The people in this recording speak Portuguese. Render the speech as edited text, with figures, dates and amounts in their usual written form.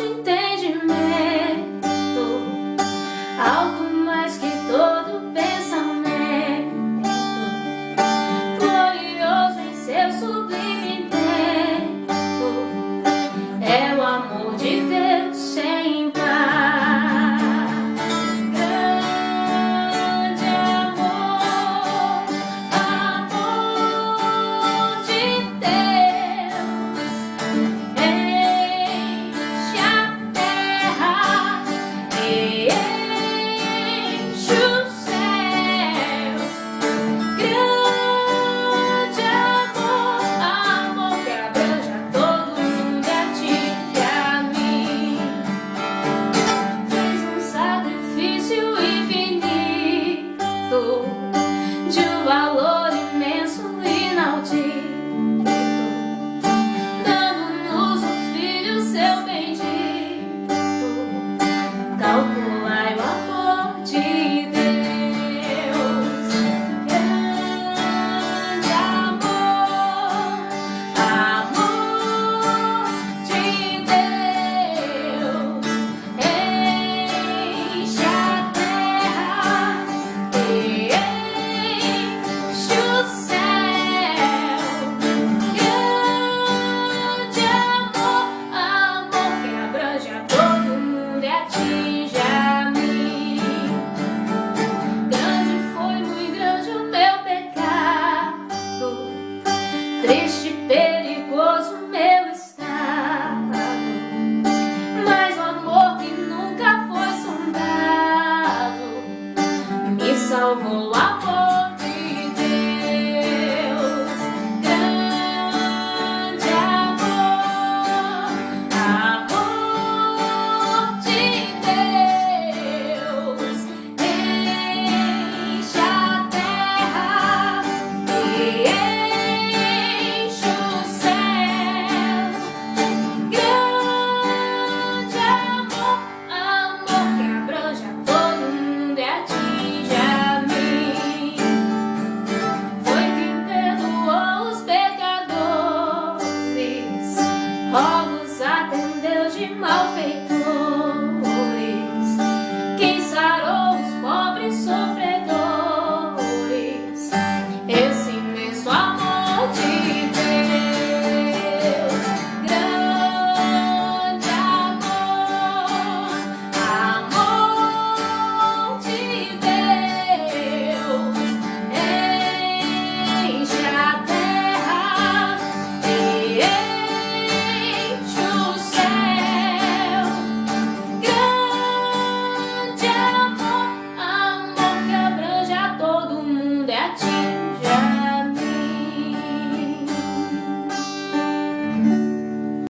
nosso entendimento, alto mais que todo pensamento, glorioso em seu sublime intento, é o amor de Deus sem par. Grande amor, amor de Deus, enche a terra e enche o céu. Grande amor, amor que abrange a todo mundo e atinge a mim. Fez um sacrifício infinito, de um valor imenso e inaudito, dando-nos o Filho seu bendito. Calculai o amor de Deus. Grande amor, amor de Deus, enche a terra e enche o céu. Grande amor, amor que abrange a todo mundo e atinge a mim. Grande foi, muito grande o meu pecado, triste e perigoso o meu estado, mas o amor que nunca foi sondado me salvou. O amor de Deus. Grande amor, amor de Deus, enche a terra e enche o céu. Grande amor, amor que abrange a todo mundo e atinge a mim. Foi quem perdoou os pecadores, rogos atendeu de malfeitores.